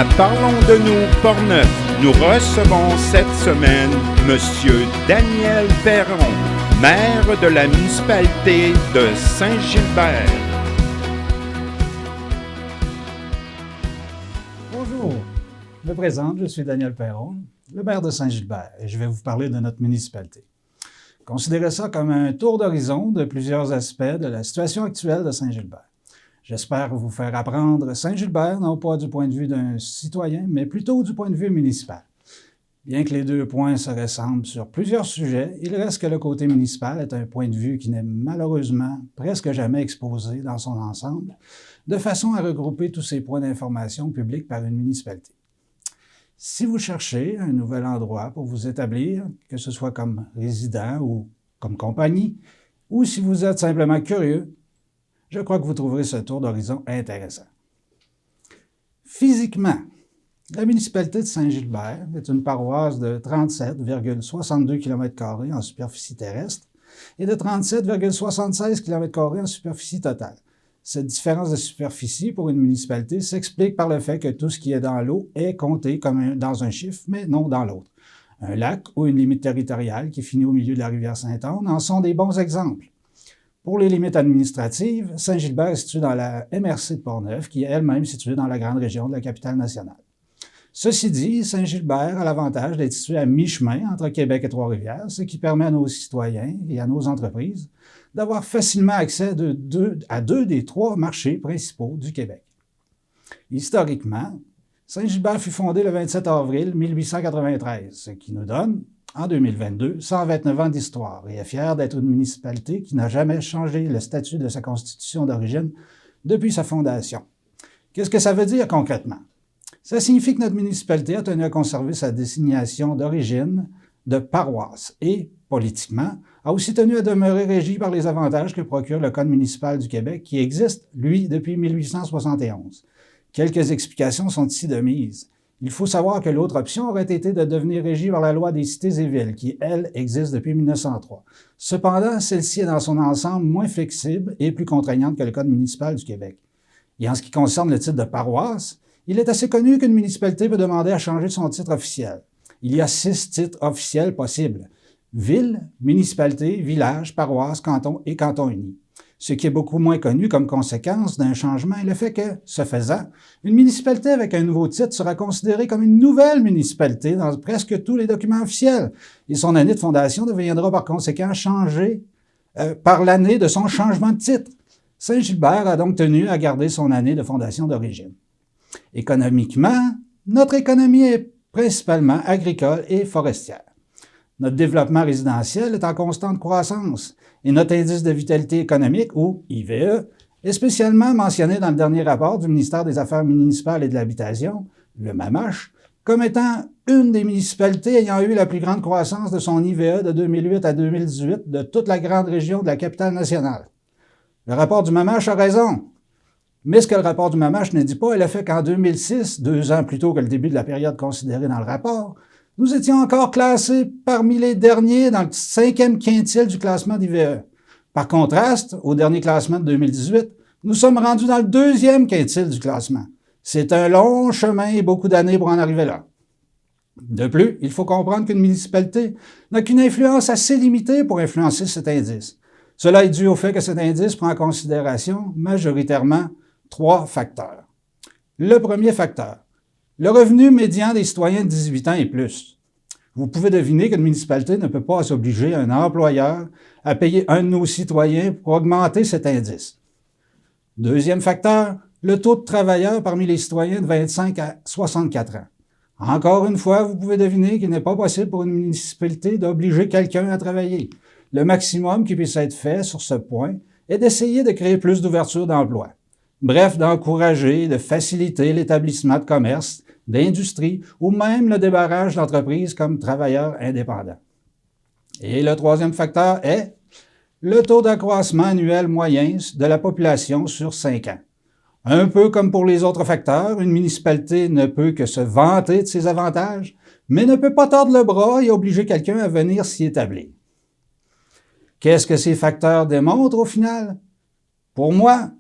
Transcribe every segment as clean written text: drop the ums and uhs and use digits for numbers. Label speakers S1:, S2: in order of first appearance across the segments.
S1: À Parlons de nous, Portneuf, nous recevons cette semaine Monsieur Daniel Perron, maire de la municipalité de Saint-Gilbert.
S2: Bonjour, je me présente, je suis Daniel Perron, le maire de Saint-Gilbert, et je vais vous parler de notre municipalité. Considérez ça comme un tour d'horizon de plusieurs aspects de la situation actuelle de Saint-Gilbert. J'espère vous faire apprendre Saint-Gilbert, non pas du point de vue d'un citoyen, mais plutôt du point de vue municipal. Bien que les deux points se ressemblent sur plusieurs sujets, il reste que le côté municipal est un point de vue qui n'est malheureusement presque jamais exposé dans son ensemble, de façon à regrouper tous ces points d'information publics par une municipalité. Si vous cherchez un nouvel endroit pour vous établir, que ce soit comme résident ou comme compagnie, ou si vous êtes simplement curieux, je crois que vous trouverez ce tour d'horizon intéressant. Physiquement, la municipalité de Saint-Gilbert est une paroisse de 37,62 km² en superficie terrestre et de 37,76 km² en superficie totale. Cette différence de superficie pour une municipalité s'explique par le fait que tout ce qui est dans l'eau est compté comme dans un chiffre, mais non dans l'autre. Un lac ou une limite territoriale qui finit au milieu de la rivière Sainte-Anne en sont des bons exemples. Pour les limites administratives, Saint-Gilbert est situé dans la MRC de Portneuf, qui est elle-même située dans la grande région de la capitale nationale. Ceci dit, Saint-Gilbert a l'avantage d'être situé à mi-chemin entre Québec et Trois-Rivières, ce qui permet à nos citoyens et à nos entreprises d'avoir facilement accès à deux des trois marchés principaux du Québec. Historiquement, Saint-Gilbert fut fondé le 27 avril 1893, ce qui nous donne, en 2022, 129 ans d'histoire et est fier d'être une municipalité qui n'a jamais changé le statut de sa constitution d'origine depuis sa fondation. Qu'est-ce que ça veut dire concrètement? Ça signifie que notre municipalité a tenu à conserver sa désignation d'origine de paroisse et, politiquement, a aussi tenu à demeurer régie par les avantages que procure le Code municipal du Québec qui existe, lui, depuis 1871. Quelques explications sont ici de mise. Il faut savoir que l'autre option aurait été de devenir régie par la loi des cités et villes, qui, elle, existe depuis 1903. Cependant, celle-ci est dans son ensemble moins flexible et plus contraignante que le Code municipal du Québec. Et en ce qui concerne le titre de paroisse, il est assez connu qu'une municipalité peut demander à changer son titre officiel. Il y a 6 titres officiels possibles: ville, municipalité, village, paroisse, canton et canton uni. Ce qui est beaucoup moins connu comme conséquence d'un changement est le fait que, ce faisant, une municipalité avec un nouveau titre sera considérée comme une nouvelle municipalité dans presque tous les documents officiels, et son année de fondation deviendra par conséquent changée par l'année de son changement de titre. Saint-Gilbert a donc tenu à garder son année de fondation d'origine. Économiquement, notre économie est principalement agricole et forestière. Notre développement résidentiel est en constante croissance et notre indice de vitalité économique, ou IVE, est spécialement mentionné dans le dernier rapport du ministère des Affaires municipales et de l'Habitation, le MAMACH, comme étant une des municipalités ayant eu la plus grande croissance de son IVE de 2008 à 2018 de toute la grande région de la capitale nationale. Le rapport du MAMACH a raison. Mais ce que le rapport du MAMACH ne dit pas est le fait qu'en 2006, 2 ans plus tôt que le début de la période considérée dans le rapport, nous étions encore classés parmi les derniers dans le 5e quintile du classement d'IVE. Par contraste, au dernier classement de 2018, nous sommes rendus dans le 2e quintile du classement. C'est un long chemin et beaucoup d'années pour en arriver là. De plus, il faut comprendre qu'une municipalité n'a qu'une influence assez limitée pour influencer cet indice. Cela est dû au fait que cet indice prend en considération majoritairement 3 facteurs. Le premier facteur, le revenu médian des citoyens de 18 ans et plus. Vous pouvez deviner qu'une municipalité ne peut pas s'obliger un employeur à payer un de nos citoyens pour augmenter cet indice. Deuxième facteur, le taux de travailleurs parmi les citoyens de 25 à 64 ans. Encore une fois, vous pouvez deviner qu'il n'est pas possible pour une municipalité d'obliger quelqu'un à travailler. Le maximum qui puisse être fait sur ce point est d'essayer de créer plus d'ouverture d'emploi. Bref, d'encourager, de faciliter l'établissement de commerces, d'industrie ou même le débarrage d'entreprises comme travailleurs indépendants. Et le troisième facteur est le taux d'accroissement annuel moyen de la population sur 5 ans. Un peu comme pour les autres facteurs, une municipalité ne peut que se vanter de ses avantages, mais ne peut pas tordre le bras et obliger quelqu'un à venir s'y établir. Qu'est-ce que ces facteurs démontrent au final? Pour moi,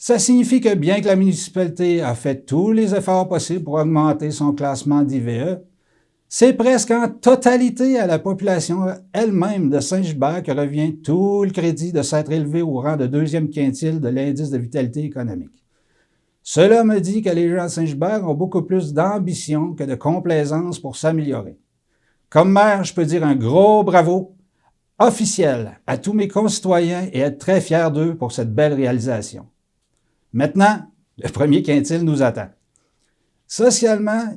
S2: Ça signifie que bien que la municipalité a fait tous les efforts possibles pour augmenter son classement d'IVE, c'est presque en totalité à la population elle-même de Saint-Gilbert que revient tout le crédit de s'être élevé au rang de deuxième quintile de l'indice de vitalité économique. Cela me dit que les gens de Saint-Gilbert ont beaucoup plus d'ambition que de complaisance pour s'améliorer. Comme maire, je peux dire un gros bravo officiel à tous mes concitoyens et être très fier d'eux pour cette belle réalisation. Maintenant, le premier quintile nous attend. Socialement,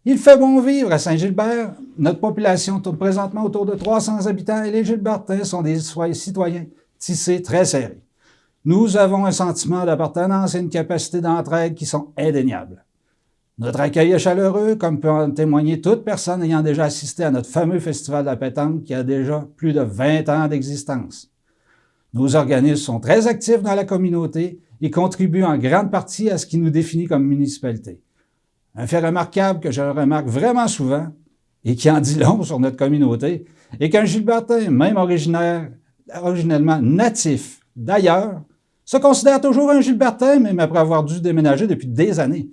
S2: il fait bon vivre à Saint-Gilbert. Notre population tourne présentement autour de 300 habitants et les Gilbertins sont des citoyens tissés très serrés. Nous avons un sentiment d'appartenance et une capacité d'entraide qui sont indéniables. Notre accueil est chaleureux, comme peut en témoigner toute personne ayant déjà assisté à notre fameux festival de la pétanque qui a déjà plus de 20 ans d'existence. Nos organismes sont très actifs dans la communauté et contribuent en grande partie à ce qui nous définit comme municipalité. Un fait remarquable que je remarque vraiment souvent et qui en dit long sur notre communauté est qu'un Gilbertin, même originellement natif d'ailleurs, se considère toujours un Gilbertin, même après avoir dû déménager depuis des années.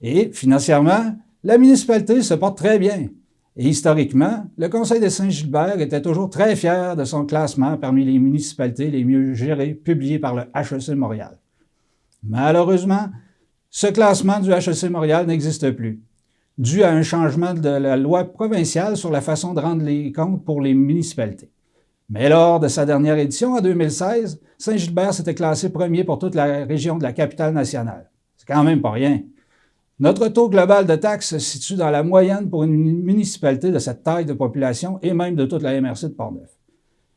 S2: Et financièrement, la municipalité se porte très bien. Et historiquement, le Conseil de Saint-Gilbert était toujours très fier de son classement parmi les municipalités les mieux gérées publiées par le HEC Montréal. Malheureusement, ce classement du HEC Montréal n'existe plus, dû à un changement de la loi provinciale sur la façon de rendre les comptes pour les municipalités. Mais lors de sa dernière édition, en 2016, Saint-Gilbert s'était classé premier pour toute la région de la capitale nationale. C'est quand même pas rien. Notre taux global de taxes se situe dans la moyenne pour une municipalité de cette taille de population et même de toute la MRC de Portneuf.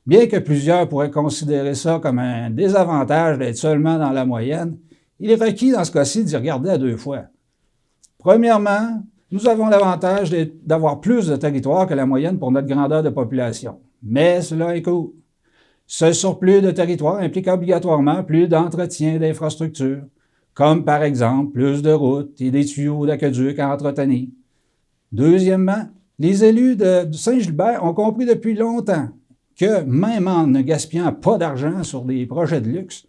S2: Bien que plusieurs pourraient considérer ça comme un désavantage d'être seulement dans la moyenne, il est requis dans ce cas-ci d'y regarder à deux fois. Premièrement, nous avons l'avantage d'avoir plus de territoire que la moyenne pour notre grandeur de population. Mais cela a un coût. Ce surplus de territoire implique obligatoirement plus d'entretien d'infrastructures, comme par exemple plus de routes et des tuyaux d'aqueduc à entretenir. Deuxièmement, les élus de Saint-Gilbert ont compris depuis longtemps que, même en ne gaspillant pas d'argent sur des projets de luxe,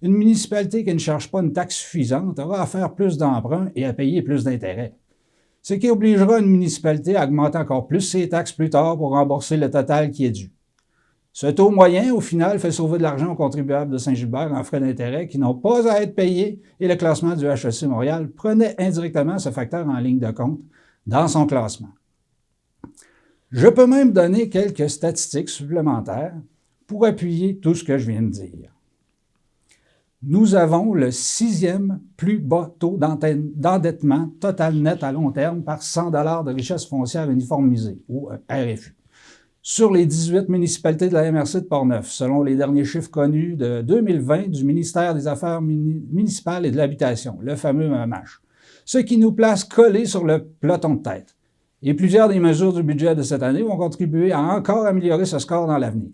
S2: une municipalité qui ne charge pas une taxe suffisante aura à faire plus d'emprunts et à payer plus d'intérêts. Ce qui obligera une municipalité à augmenter encore plus ses taxes plus tard pour rembourser le total qui est dû. Ce taux moyen, au final, fait sauver de l'argent aux contribuables de Saint-Gilbert en frais d'intérêt qui n'ont pas à être payés et le classement du HEC Montréal prenait indirectement ce facteur en ligne de compte dans son classement. Je peux même donner quelques statistiques supplémentaires pour appuyer tout ce que je viens de dire. Nous avons le 6e plus bas taux d'endettement total net à long terme par 100 $ de richesse foncière uniformisée, ou RFU, sur les 18 municipalités de la MRC de Portneuf, selon les derniers chiffres connus de 2020 du ministère des Affaires municipales et de l'Habitation, le fameux MAMH, ce qui nous place collés sur le peloton de tête. Et plusieurs des mesures du budget de cette année vont contribuer à encore améliorer ce score dans l'avenir.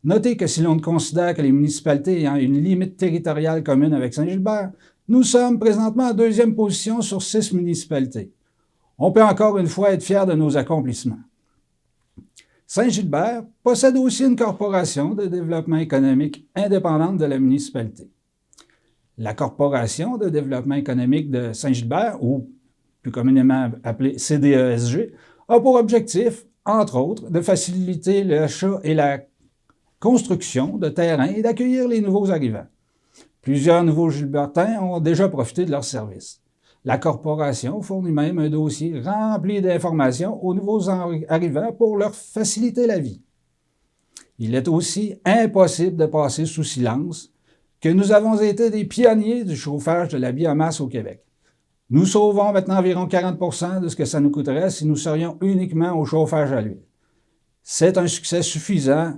S2: Notez que si l'on considère que les municipalités ayant une limite territoriale commune avec Saint-Gilbert, nous sommes présentement en 2e position sur 6 municipalités. On peut encore une fois être fier de nos accomplissements. Saint-Gilbert possède aussi une corporation de développement économique indépendante de la municipalité. La Corporation de développement économique de Saint-Gilbert, ou plus communément appelée CDESG, a pour objectif, entre autres, de faciliter l'achat et la construction de terrains et d'accueillir les nouveaux arrivants. Plusieurs nouveaux Gilbertins ont déjà profité de leurs services. La corporation fournit même un dossier rempli d'informations aux nouveaux arrivants pour leur faciliter la vie. Il est aussi impossible de passer sous silence que nous avons été des pionniers du chauffage de la biomasse au Québec. Nous sauvons maintenant environ 40 % de ce que ça nous coûterait si nous serions uniquement au chauffage à l'huile. C'est un succès suffisant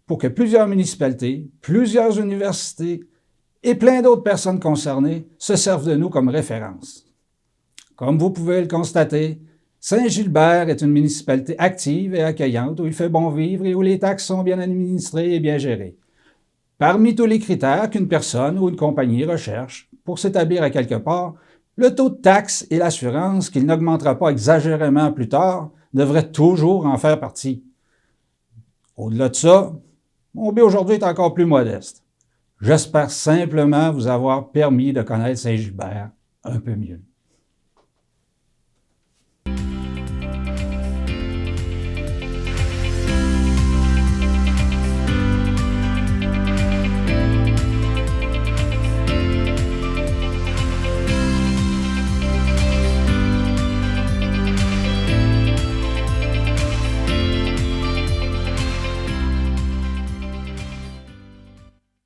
S2: pour que plusieurs municipalités, plusieurs universités et plein d'autres personnes concernées se servent de nous comme référence. Comme vous pouvez le constater, Saint-Gilbert est une municipalité active et accueillante où il fait bon vivre et où les taxes sont bien administrées et bien gérées. Parmi tous les critères qu'une personne ou une compagnie recherche pour s'établir à quelque part, le taux de taxe et l'assurance qu'il n'augmentera pas exagérément plus tard devraient toujours en faire partie. Au-delà de ça, mon but aujourd'hui est encore plus modeste. J'espère simplement vous avoir permis de connaître Saint-Gilbert un peu mieux.